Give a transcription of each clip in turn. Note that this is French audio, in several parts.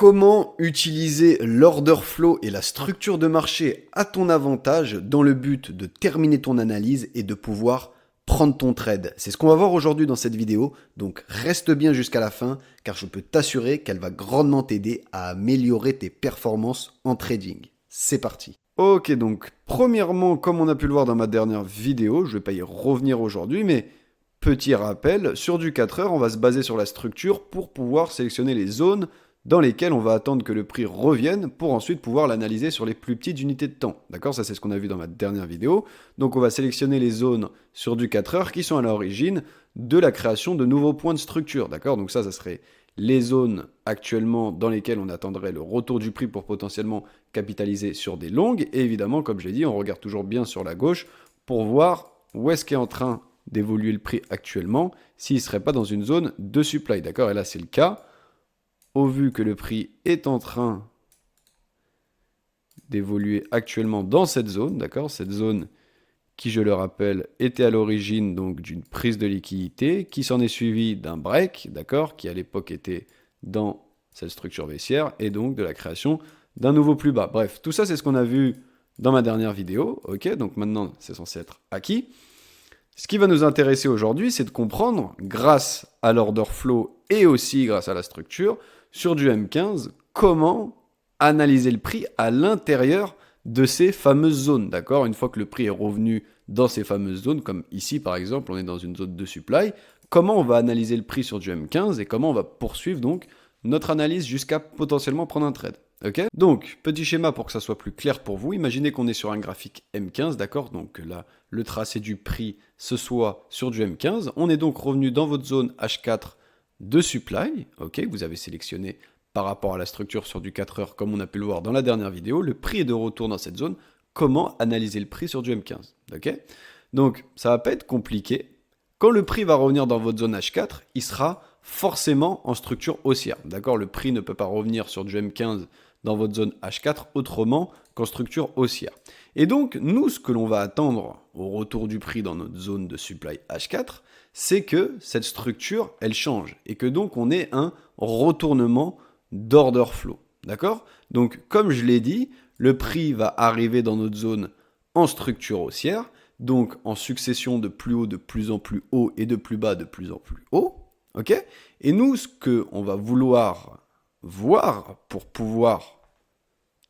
Comment utiliser l'order flow et la structure de marché à ton avantage dans le but de terminer ton analyse et de pouvoir prendre ton trade? C'est ce qu'on va voir aujourd'hui dans cette vidéo, donc reste bien jusqu'à la fin car je peux t'assurer qu'elle va grandement t'aider à améliorer tes performances en trading. C'est parti. Ok, donc premièrement, comme on a pu le voir dans ma dernière vidéo, je ne vais pas y revenir aujourd'hui, mais petit rappel, sur du 4 heures, on va se baser sur la structure pour pouvoir sélectionner les zones dans lesquelles on va attendre que le prix revienne pour ensuite pouvoir l'analyser sur les plus petites unités de temps. D'accord? Ça, c'est ce qu'on a vu dans ma dernière vidéo. Donc, on va sélectionner les zones sur du 4 heures qui sont à l'origine de la création de nouveaux points de structure. D'accord? Donc ça serait les zones actuellement dans lesquelles on attendrait le retour du prix pour potentiellement capitaliser sur des longues. Et évidemment, comme je l'ai dit, on regarde toujours bien sur la gauche pour voir où est-ce qu'est en train d'évoluer le prix actuellement, s'il ne serait pas dans une zone de supply. D'accord? Et là, c'est le cas. Au vu que le prix est en train d'évoluer actuellement dans cette zone, d'accord? Cette zone qui, je le rappelle, était à l'origine donc d'une prise de liquidité, qui s'en est suivie d'un break, d'accord? Qui à l'époque était dans cette structure baissière, et donc de la création d'un nouveau plus bas. Bref, tout ça, c'est ce qu'on a vu dans ma dernière vidéo, ok? Donc maintenant, c'est censé être acquis. Ce qui va nous intéresser aujourd'hui, c'est de comprendre, grâce à l'order flow et aussi grâce à la structure, sur du M15, comment analyser le prix à l'intérieur de ces fameuses zones, d'accord? Une fois que le prix est revenu dans ces fameuses zones, comme ici par exemple, on est dans une zone de supply, comment on va analyser le prix sur du M15 et comment on va poursuivre donc notre analyse jusqu'à potentiellement prendre un trade. Ok? Donc, petit schéma pour que ça soit plus clair pour vous. Imaginez qu'on est sur un graphique M15, d'accord? Donc là, le tracé du prix, ce soit sur du M15. On est donc revenu dans votre zone H4 de supply, ok? Vous avez sélectionné par rapport à la structure sur du 4 heures, comme on a pu le voir dans la dernière vidéo. Le prix est de retour dans cette zone. Comment analyser le prix sur du M15, ok? Donc, ça va pas être compliqué. Quand le prix va revenir dans votre zone H4, il sera forcément en structure haussière, d'accord? Le prix ne peut pas revenir sur du M15 dans votre zone H4 autrement qu'en structure haussière. Et donc, nous, ce que l'on va attendre au retour du prix dans notre zone de supply H4, c'est que cette structure, elle change et que donc on ait un retournement d'order flow. D'accord? Donc, comme je l'ai dit, le prix va arriver dans notre zone en structure haussière, donc en succession de plus haut de plus en plus haut et de plus bas de plus en plus haut. Ok? Et nous, ce qu'on va vouloir voir pour pouvoir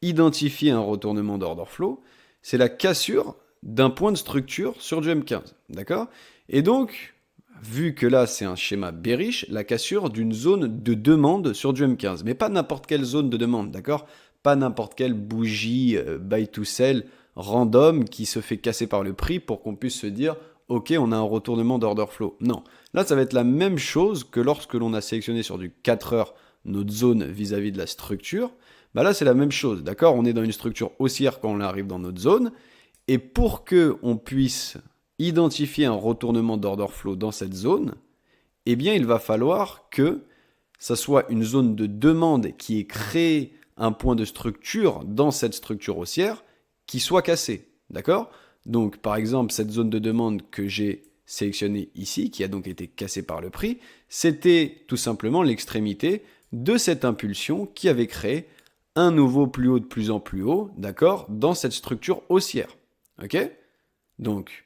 identifier un retournement d'order flow, c'est la cassure d'un point de structure sur du M15. D'accord? Et donc, vu que là c'est un schéma bearish, la cassure d'une zone de demande sur du M15. Mais pas n'importe quelle zone de demande, d'accord? Pas n'importe quelle bougie buy to sell random qui se fait casser par le prix pour qu'on puisse se dire ok, on a un retournement d'order flow. Non, là ça va être la même chose que lorsque l'on a sélectionné sur du 4 heures notre zone vis-à-vis de la structure. Bah là c'est la même chose, d'accord? On est dans une structure haussière quand on arrive dans notre zone. Et pour qu'on puisse identifier un retournement d'order flow dans cette zone, eh bien il va falloir que ça soit une zone de demande qui ait créé un point de structure dans cette structure haussière qui soit cassée. D'accord? Donc par exemple, cette zone de demande que j'ai sélectionnée ici, qui a donc été cassée par le prix, c'était tout simplement l'extrémité de cette impulsion qui avait créé un nouveau plus haut de plus en plus haut, d'accord, dans cette structure haussière. Ok? Donc,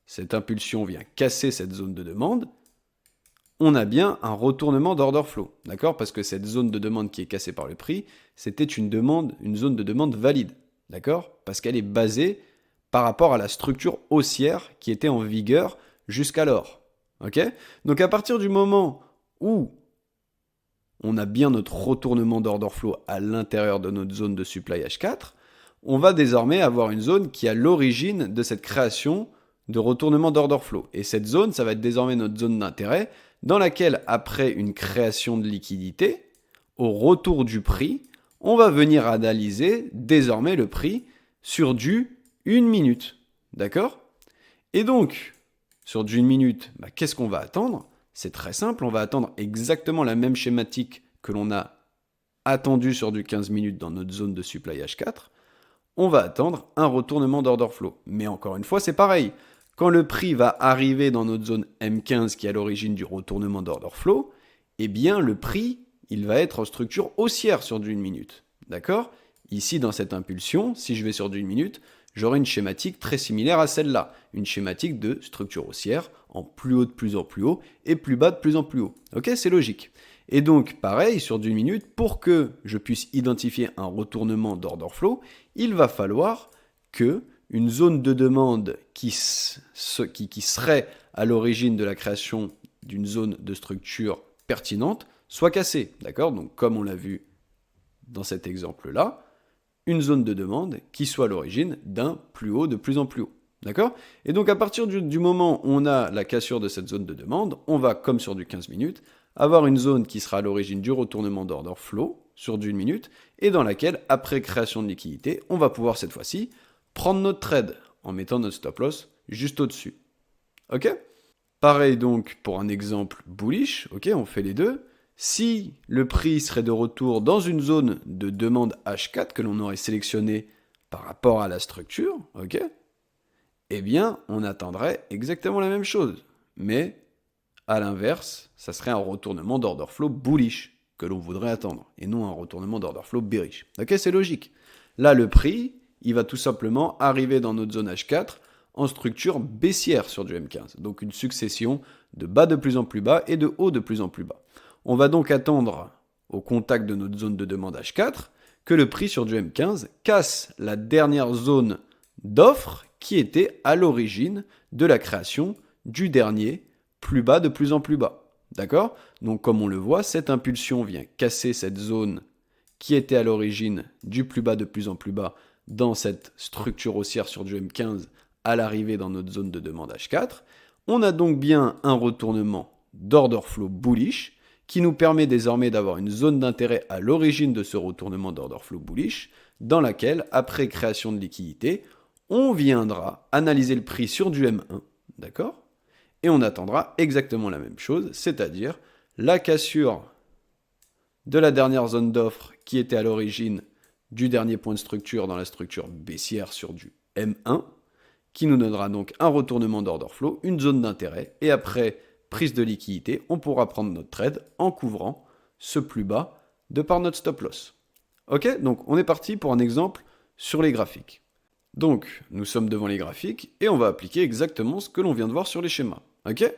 cette impulsion vient casser cette zone de demande. On a bien un retournement d'order flow, d'accord? Parce que cette zone de demande qui est cassée par le prix, c'était une zone de demande valide, d'accord? Parce qu'elle est basée par rapport à la structure haussière qui était en vigueur jusqu'alors, ok? Donc à partir du moment où on a bien notre retournement d'order flow à l'intérieur de notre zone de supply H4, on va désormais avoir une zone qui est à l'origine de cette création de retournement d'order flow. Et cette zone, ça va être désormais notre zone d'intérêt, dans laquelle, après une création de liquidité, au retour du prix, on va venir analyser désormais le prix sur du 1 minute. D'accord? Et donc, sur du 1 minute, qu'est-ce qu'on va attendre? C'est très simple, on va attendre exactement la même schématique que l'on a attendu sur du 15 minutes dans notre zone de supply H4. On va attendre un retournement d'order flow. Mais encore une fois, c'est pareil. Quand le prix va arriver dans notre zone M15 qui est à l'origine du retournement d'order flow, eh bien le prix, il va être en structure haussière sur du 1 minute. D'accord? Ici, dans cette impulsion, si je vais sur du 1 minute, j'aurai une schématique très similaire à celle-là. Une schématique de structure haussière, en plus haut de plus en plus haut, et plus bas de plus en plus haut. Ok, c'est logique. Et donc, pareil, sur du 1 minute, pour que je puisse identifier un retournement d'order flow, il va falloir que une zone de demande qui serait à l'origine de la création d'une zone de structure pertinente soit cassée. D'accord? Donc, comme on l'a vu dans cet exemple-là, une zone de demande qui soit à l'origine d'un plus haut de plus en plus haut. D'accord? Et donc, à partir du moment où on a la cassure de cette zone de demande, on va, comme sur du 15 minutes, avoir une zone qui sera à l'origine du retournement d'order flow sur du 1 minute et dans laquelle, après création de liquidité, on va pouvoir cette fois-ci prendre notre trade en mettant notre stop loss juste au-dessus. Ok? Pareil donc pour un exemple bullish, ok, on fait les deux. Si le prix serait de retour dans une zone de demande H4 que l'on aurait sélectionnée par rapport à la structure, ok, eh bien on attendrait exactement la même chose. Mais à l'inverse, ça serait un retournement d'order flow bullish que l'on voudrait attendre, et non un retournement d'order flow bearish. Ok, c'est logique. Là, le prix, il va tout simplement arriver dans notre zone H4 en structure baissière sur du M15. Donc une succession de bas de plus en plus bas et de hauts de plus en plus bas. On va donc attendre, au contact de notre zone de demande H4, que le prix sur du M15 casse la dernière zone d'offre qui était à l'origine de la création du dernier plus bas de plus en plus bas. D'accord? Donc comme on le voit, cette impulsion vient casser cette zone qui était à l'origine du plus bas de plus en plus bas dans cette structure haussière sur du M15 à l'arrivée dans notre zone de demande H4. On a donc bien un retournement d'order flow bullish qui nous permet désormais d'avoir une zone d'intérêt à l'origine de ce retournement d'order flow bullish dans laquelle, après création de liquidité, on viendra analyser le prix sur du M1, d'accord? Et on attendra exactement la même chose, c'est-à-dire la cassure de la dernière zone d'offre qui était à l'origine du dernier point de structure dans la structure baissière sur du M1, qui nous donnera donc un retournement d'order flow, une zone d'intérêt, et après prise de liquidité, on pourra prendre notre trade en couvrant ce plus bas de par notre stop loss. Ok, donc on est parti pour un exemple sur les graphiques. Donc, nous sommes devant les graphiques et on va appliquer exactement ce que l'on vient de voir sur les schémas. Ok?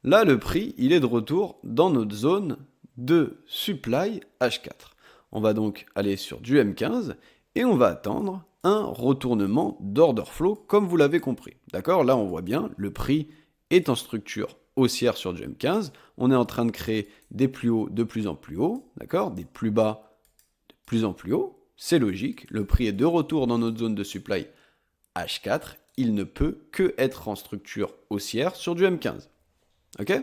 Là, le prix, il est de retour dans notre zone de supply H4. On va donc aller sur du M15 et on va attendre un retournement d'order flow comme vous l'avez compris. D'accord? Là, on voit bien, le prix est en structure haussière sur du M15. On est en train de créer des plus hauts de plus en plus hauts, d'accord? Des plus bas de plus en plus hauts. C'est logique, le prix est de retour dans notre zone de supply H4, il ne peut que être en structure haussière sur du M15. Ok?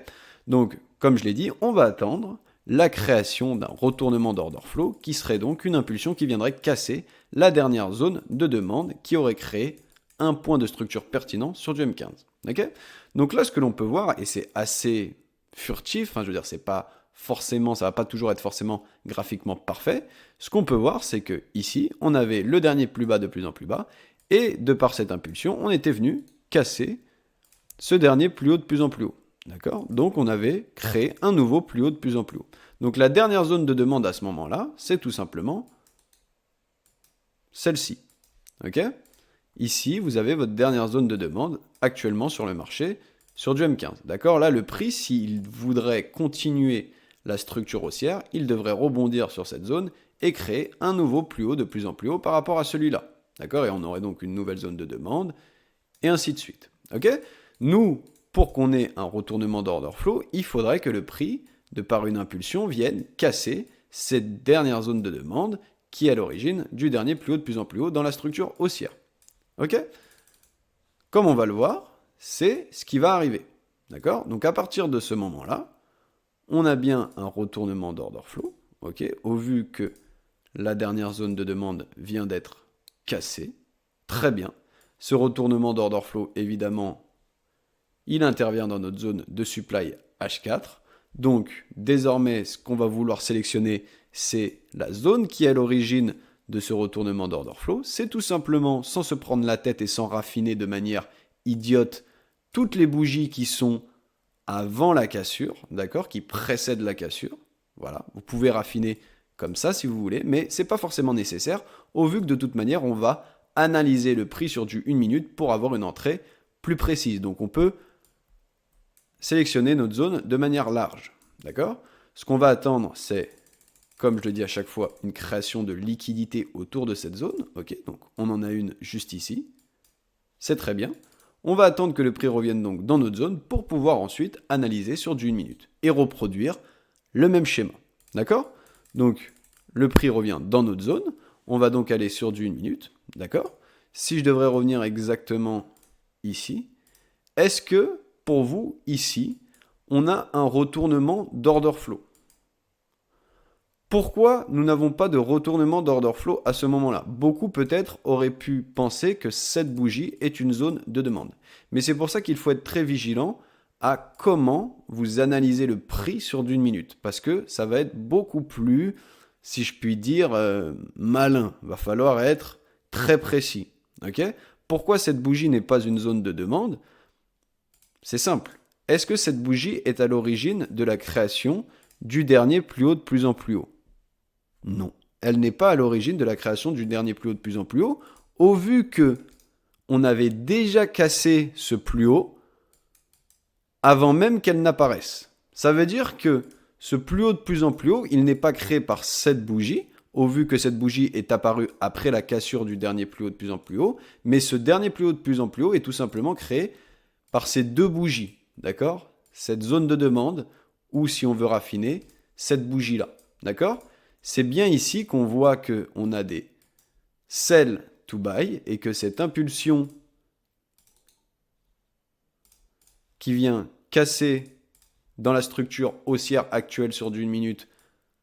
Donc, comme je l'ai dit, on va attendre la création d'un retournement d'order flow qui serait donc une impulsion qui viendrait casser la dernière zone de demande qui aurait créé un point de structure pertinent sur du M15. Ok? Donc là, ce que l'on peut voir, et c'est assez furtif, je veux dire, c'est pas forcément, ça va pas toujours être forcément graphiquement parfait. Ce qu'on peut voir, c'est que ici, on avait le dernier plus bas de plus en plus bas, et de par cette impulsion, on était venu casser ce dernier plus haut de plus en plus haut. D'accord? Donc on avait créé un nouveau plus haut de plus en plus haut. Donc la dernière zone de demande à ce moment-là, c'est tout simplement celle-ci. Ok? Ici, vous avez votre dernière zone de demande actuellement sur le marché, sur du M15. D'accord? Là, le prix, s'il voudrait continuer la structure haussière, il devrait rebondir sur cette zone et créer un nouveau plus haut de plus en plus haut par rapport à celui-là. D'accord? Et on aurait donc une nouvelle zone de demande, et ainsi de suite. Ok? Nous, pour qu'on ait un retournement d'order flow, il faudrait que le prix, de par une impulsion, vienne casser cette dernière zone de demande qui est à l'origine du dernier plus haut de plus en plus haut dans la structure haussière. Ok? Comme on va le voir, c'est ce qui va arriver. D'accord? Donc à partir de ce moment-là, on a bien un retournement d'order flow, ok, au vu que la dernière zone de demande vient d'être cassée. Très bien. Ce retournement d'order flow, évidemment, il intervient dans notre zone de supply H4. Donc, désormais, ce qu'on va vouloir sélectionner, c'est la zone qui est à l'origine de ce retournement d'order flow. C'est tout simplement, sans se prendre la tête et sans raffiner de manière idiote, toutes les bougies qui sont avant la cassure, d'accord, qui précèdent la cassure, Voilà, vous pouvez raffiner comme ça si vous voulez, mais ce n'est pas forcément nécessaire, au vu que de toute manière, on va analyser le prix sur du 1 minute pour avoir une entrée plus précise. Donc on peut sélectionner notre zone de manière large. D'accord? Ce qu'on va attendre, c'est, comme je le dis à chaque fois, une création de liquidité autour de cette zone. Ok, donc on en a une juste ici. C'est très bien. On va attendre que le prix revienne donc dans notre zone pour pouvoir ensuite analyser sur du 1 minute et reproduire le même schéma. D'accord? Donc le prix revient dans notre zone. On va donc aller sur du 1 minute. D'accord? Si je devrais revenir exactement ici, est-ce que pour vous, ici, on a un retournement d'order flow? Pourquoi nous n'avons pas de retournement d'order flow à ce moment-là? Beaucoup peut-être auraient pu penser que cette bougie est une zone de demande. Mais c'est pour ça qu'il faut être très vigilant à comment vous analysez le prix sur d'une minute. Parce que ça va être beaucoup plus, si je puis dire, malin. Il va falloir être très précis. Okay? Pourquoi cette bougie n'est pas une zone de demande? C'est simple. Est-ce que cette bougie est à l'origine de la création du dernier plus haut de plus en plus haut? Non. Elle n'est pas à l'origine de la création du dernier plus haut de plus en plus haut, au vu que on avait déjà cassé ce plus haut avant même qu'elle n'apparaisse. Ça veut dire que ce plus haut de plus en plus haut, il n'est pas créé par cette bougie, au vu que cette bougie est apparue après la cassure du dernier plus haut de plus en plus haut, mais ce dernier plus haut de plus en plus haut est tout simplement créé par ces deux bougies, d'accord? Cette zone de demande, ou si on veut raffiner, cette bougie-là, d'accord? C'est bien ici qu'on voit qu'on a des sell to buy et que cette impulsion qui vient casser dans la structure haussière actuelle sur du 1 minute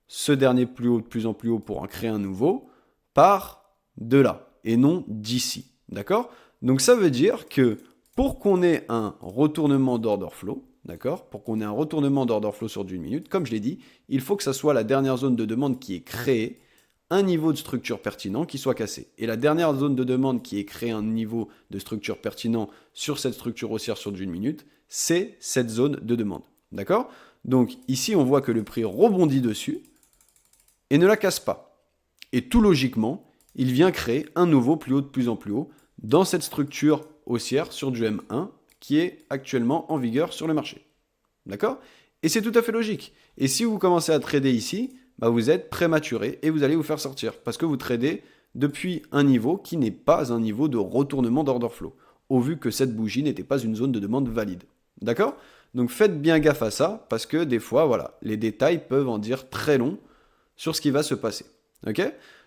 ce dernier plus haut de plus en plus haut pour en créer un nouveau, part de là et non d'ici, d'accord? Donc ça veut dire que pour qu'on ait un retournement d'order flow, d'accord? Pour qu'on ait un retournement d'order flow sur du 1 minute, comme je l'ai dit, il faut que ça soit la dernière zone de demande qui est créée, un niveau de structure pertinent qui soit cassé. Et la dernière zone de demande qui est créée un niveau de structure pertinent sur cette structure haussière sur du 1 minute, c'est cette zone de demande. D'accord? Donc ici, on voit que le prix rebondit dessus et ne la casse pas. Et tout logiquement, il vient créer un nouveau plus haut de plus en plus haut dans cette structure haussière sur du M1 qui est actuellement en vigueur sur le marché. D'accord? Et c'est tout à fait logique. Et si vous commencez à trader ici, bah vous êtes prématuré et vous allez vous faire sortir parce que vous tradez depuis un niveau qui n'est pas un niveau de retournement d'order flow, au vu que cette bougie n'était pas une zone de demande valide. D'accord? Donc faites bien gaffe à ça parce que des fois, voilà, les détails peuvent en dire très long sur ce qui va se passer. Ok?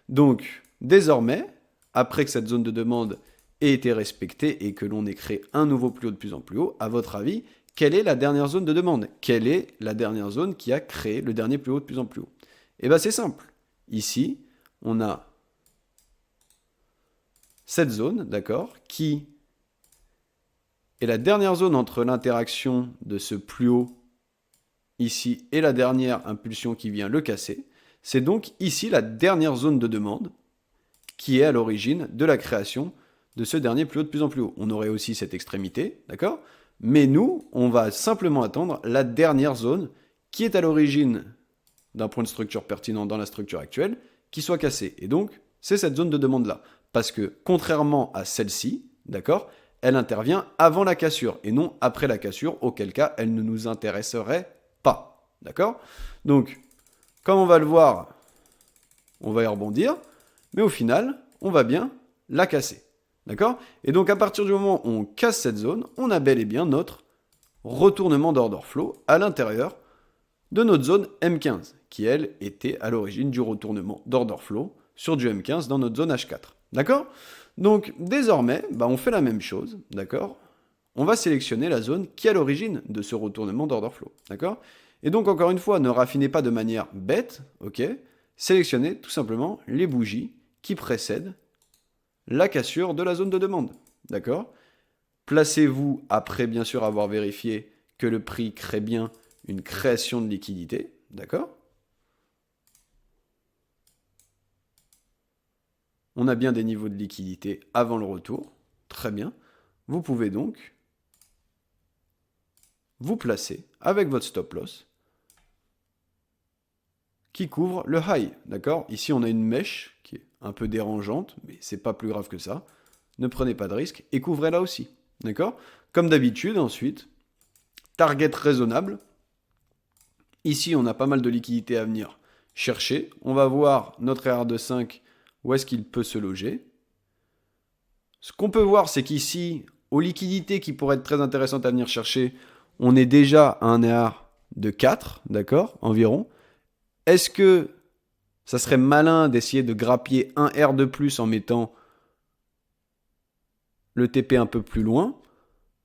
Donc désormais, après que cette zone de demande ait été respectée et que l'on ait créé un nouveau plus haut de plus en plus haut, à votre avis, quelle est la dernière zone de demande? Quelle est la dernière zone qui a créé le dernier plus haut de plus en plus haut? Eh bien c'est simple. Ici, on a cette zone, d'accord, qui est la dernière zone entre l'interaction de ce plus haut ici et la dernière impulsion qui vient le casser. C'est donc ici la dernière zone de demande qui est à l'origine de la création de ce dernier plus haut de plus en plus haut. On aurait aussi cette extrémité, d'accord? Mais nous, on va simplement attendre la dernière zone qui est à l'origine d'un point de structure pertinent dans la structure actuelle, qui soit cassée. Et donc, c'est cette zone de demande-là. Parce que, contrairement à celle-ci, d'accord, elle intervient avant la cassure et non après la cassure, auquel cas elle ne nous intéresserait pas. D'accord? Donc, comme on va le voir, on va y rebondir, mais au final, on va bien la casser. D'accord? Et donc, à partir du moment où on casse cette zone, on a bel et bien notre retournement d'order flow à l'intérieur de notre zone M15, qui elle était à l'origine du retournement d'order flow sur du M15 dans notre zone H4. D'accord? Donc désormais, on fait la même chose, d'accord? On va sélectionner la zone qui est à l'origine de ce retournement d'order flow, d'accord? Et donc encore une fois, ne raffinez pas de manière bête, ok? Sélectionnez tout simplement les bougies qui précèdent la cassure de la zone de demande, d'accord? Placez-vous après bien sûr avoir vérifié que le prix crée bien une création de liquidité, d'accord? On a bien des niveaux de liquidité avant le retour, très bien. Vous pouvez donc vous placer avec votre stop loss qui couvre le high, d'accord? Ici, on a une mèche qui est un peu dérangeante, mais c'est pas plus grave que ça. Ne prenez pas de risque et couvrez-la aussi, d'accord? Comme d'habitude, ensuite, target raisonnable. Ici, on a pas mal de liquidités à venir chercher. On va voir notre ER de 5, où est-ce qu'il peut se loger. Ce qu'on peut voir, c'est qu'ici, aux liquidités qui pourraient être très intéressantes à venir chercher, on est déjà à un ER de 4, d'accord, environ. Est-ce que ça serait malin d'essayer de grappiller un R de plus en mettant le TP un peu plus loin?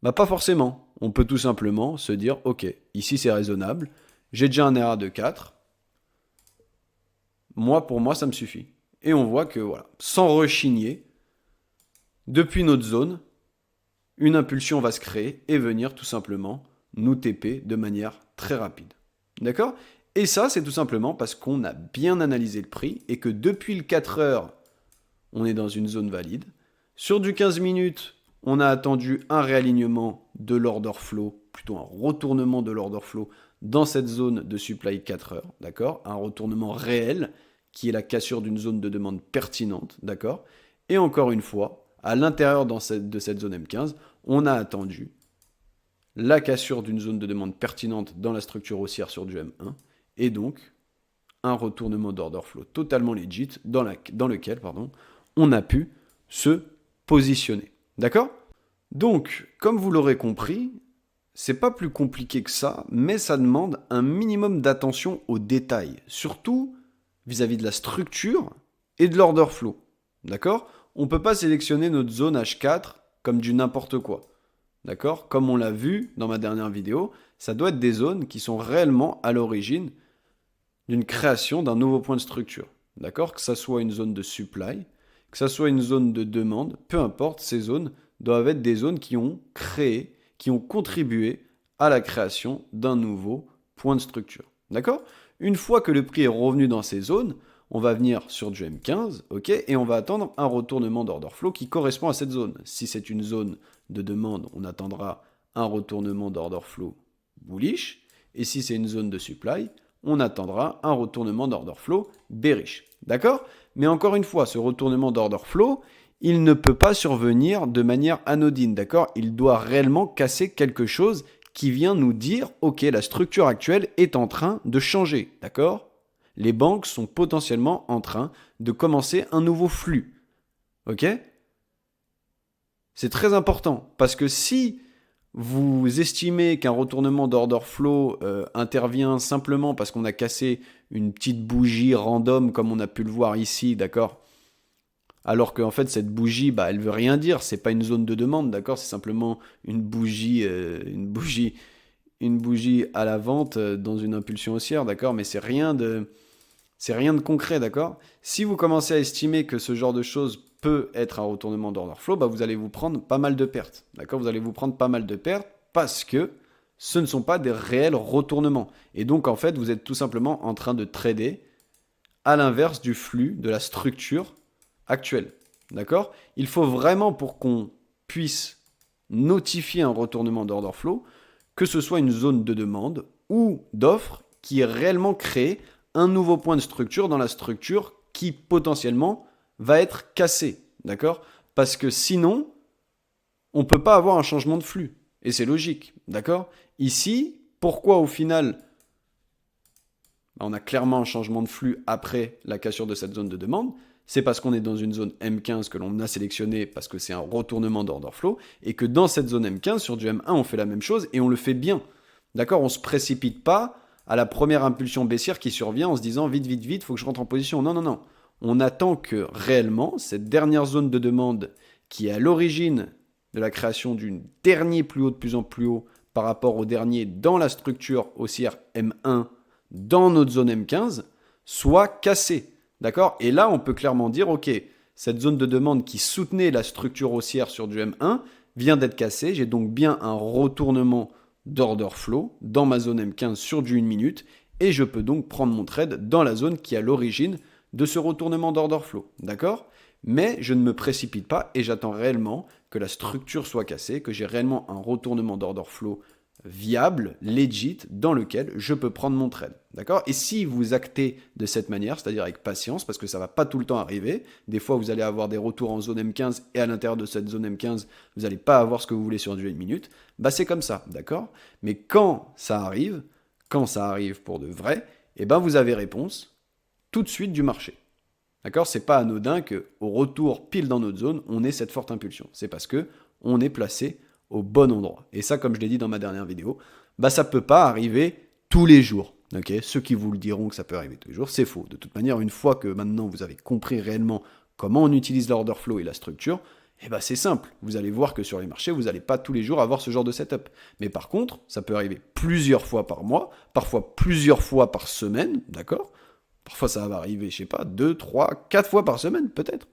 Bah pas forcément. On peut tout simplement se dire, ok, ici c'est raisonnable, j'ai déjà un R de 4, pour moi ça me suffit. Et on voit que voilà, sans rechigner, depuis notre zone, une impulsion va se créer et venir tout simplement nous TP de manière très rapide. D'accord? Et ça, c'est tout simplement parce qu'on a bien analysé le prix et que depuis le 4 heures, on est dans une zone valide. Sur du 15 minutes, on a attendu un réalignement de l'order flow, plutôt un retournement de l'order flow dans cette zone de supply 4 heures, d'accord? Un retournement réel qui est la cassure d'une zone de demande pertinente, d'accord? Et encore une fois, à l'intérieur de cette zone M15, on a attendu la cassure d'une zone de demande pertinente dans la structure haussière sur du M1, et donc un retournement d'order flow totalement legit dans lequel on a pu se positionner. D'accord? Donc, comme vous l'aurez compris, c'est pas plus compliqué que ça, mais ça demande un minimum d'attention aux détails, surtout vis-à-vis de la structure et de l'order flow. D'accord? On ne peut pas sélectionner notre zone H4 comme du n'importe quoi. D'accord? Comme on l'a vu dans ma dernière vidéo, ça doit être des zones qui sont réellement à l'origine d'une création d'un nouveau point de structure. D'accord? Que ça soit une zone de supply, que ça soit une zone de demande, peu importe, ces zones doivent être des zones qui ont créé, qui ont contribué à la création d'un nouveau point de structure. D'accord? Une fois que le prix est revenu dans ces zones, on va venir sur du M15, ok, et on va attendre un retournement d'order flow qui correspond à cette zone. Si c'est une zone de demande, on attendra un retournement d'order flow bullish, et si c'est une zone de supply, on attendra un retournement d'order flow bearish. D'accord? Mais encore une fois, ce retournement d'order flow, il ne peut pas survenir de manière anodine, d'accord? Il doit réellement casser quelque chose qui vient nous dire, ok, la structure actuelle est en train de changer, d'accord? Les banques sont potentiellement en train de commencer un nouveau flux, ok? C'est très important, parce que si vous estimez qu'un retournement d'order flow intervient simplement parce qu'on a cassé une petite bougie random comme on a pu le voir ici, d'accord? Alors qu'en fait cette bougie, elle veut rien dire, c'est pas une zone de demande, d'accord? C'est simplement une bougie à la vente dans une impulsion haussière, d'accord? Mais c'est rien de concret, d'accord? Si vous commencez à estimer que ce genre de choses peut être un retournement d'order flow, vous allez vous prendre pas mal de pertes, d'accord? Vous allez vous prendre pas mal de pertes parce que ce ne sont pas des réels retournements. Et donc, en fait, vous êtes tout simplement en train de trader à l'inverse du flux, de la structure actuelle, d'accord? Il faut vraiment, pour qu'on puisse notifier un retournement d'order flow, que ce soit une zone de demande ou d'offre qui est réellement créée un nouveau point de structure dans la structure qui potentiellement va être cassée, d'accord? Parce que sinon, on ne peut pas avoir un changement de flux. Et c'est logique, d'accord? Ici, pourquoi au final, on a clairement un changement de flux après la cassure de cette zone de demande? C'est parce qu'on est dans une zone M15 que l'on a sélectionnée parce que c'est un retournement d'order flow et que dans cette zone M15, sur du M1, on fait la même chose et on le fait bien. D'accord? On ne se précipite pas à la première impulsion baissière qui survient en se disant vite, vite, vite, il faut que je rentre en position. Non, non, non. On attend que réellement, cette dernière zone de demande qui est à l'origine de la création d'une dernier plus haut de plus en plus haut par rapport au dernier dans la structure haussière M1 dans notre zone M15 soit cassée. D'accord? Et là, on peut clairement dire, ok, cette zone de demande qui soutenait la structure haussière sur du M1 vient d'être cassée. J'ai donc bien un retournement d'order flow dans ma zone M15 sur du 1 minute et je peux donc prendre mon trade dans la zone qui est à l'origine de ce retournement d'order flow. D'accord? Mais je ne me précipite pas et j'attends réellement que la structure soit cassée, que j'ai réellement un retournement d'order flow viable, legit, dans lequel je peux prendre mon trade. D'accord? Et si vous actez de cette manière, c'est-à-dire avec patience, parce que ça ne va pas tout le temps arriver, des fois vous allez avoir des retours en zone M15 et à l'intérieur de cette zone M15, vous n'allez pas avoir ce que vous voulez sur du 1 minute, bah c'est comme ça, d'accord? Mais quand ça arrive pour de vrai, eh ben vous avez réponse tout de suite du marché. D'accord? C'est pas anodin qu'au retour pile dans notre zone, on ait cette forte impulsion. C'est parce que on est placé au bon endroit. Et ça, comme je l'ai dit dans ma dernière vidéo, bah ça peut pas arriver tous les jours. Okay, ceux qui vous le diront que ça peut arriver tous les jours, c'est faux. De toute manière, une fois que maintenant vous avez compris réellement comment on utilise l'order flow et la structure, eh ben c'est simple. Vous allez voir que sur les marchés, vous n'allez pas tous les jours avoir ce genre de setup. Mais par contre, ça peut arriver plusieurs fois par mois, parfois plusieurs fois par semaine, d'accord? Parfois ça va arriver, je sais pas, 2, 3, 4 fois par semaine peut-être.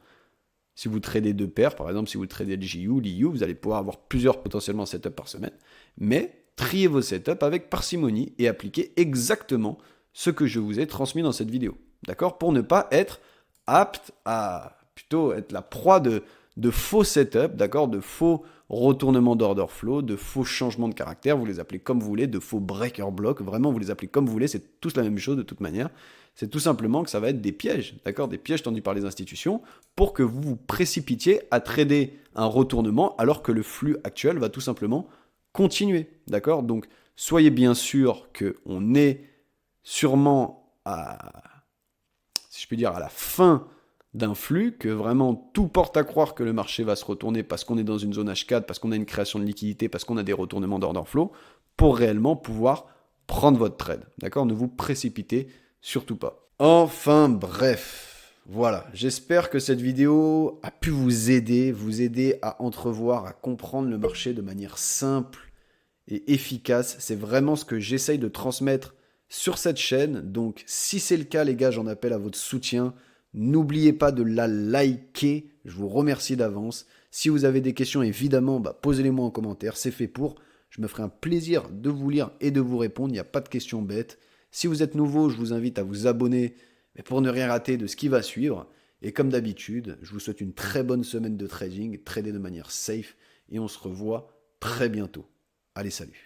Si vous tradez deux paires, par exemple, si vous tradez le JU, l'IU, vous allez pouvoir avoir plusieurs potentiellement setups par semaine. Mais triez vos setups avec parcimonie et appliquez exactement ce que je vous ai transmis dans cette vidéo. D'accord? Pour ne pas être apte à plutôt être la proie de faux setups, d'accord? De faux retournements d'order flow, de faux changements de caractère, vous les appelez comme vous voulez, de faux breaker block, vraiment vous les appelez comme vous voulez, c'est tous la même chose de toute manière. C'est tout simplement que ça va être des pièges, d'accord? Des pièges tendus par les institutions pour que vous vous précipitiez à trader un retournement alors que le flux actuel va tout simplement continuer, d'accord? Donc, soyez bien sûr qu'on est sûrement si je puis dire, à la fin d'un flux, que vraiment tout porte à croire que le marché va se retourner parce qu'on est dans une zone H4, parce qu'on a une création de liquidité, parce qu'on a des retournements d'order flow, pour réellement pouvoir prendre votre trade, d'accord? Ne vous précipitez surtout pas. Enfin bref, voilà, j'espère que cette vidéo a pu vous aider à entrevoir, à comprendre le marché de manière simple et efficace. C'est vraiment ce que j'essaye de transmettre sur cette chaîne. Donc si c'est le cas les gars, j'en appelle à votre soutien. N'oubliez pas de la liker, je vous remercie d'avance. Si vous avez des questions, évidemment, posez-les-moi en commentaire, c'est fait pour. Je me ferai un plaisir de vous lire et de vous répondre, il n'y a pas de questions bêtes. Si vous êtes nouveau, je vous invite à vous abonner pour ne rien rater de ce qui va suivre. Et comme d'habitude, je vous souhaite une très bonne semaine de trading, trader de manière safe, et on se revoit très bientôt. Allez, salut!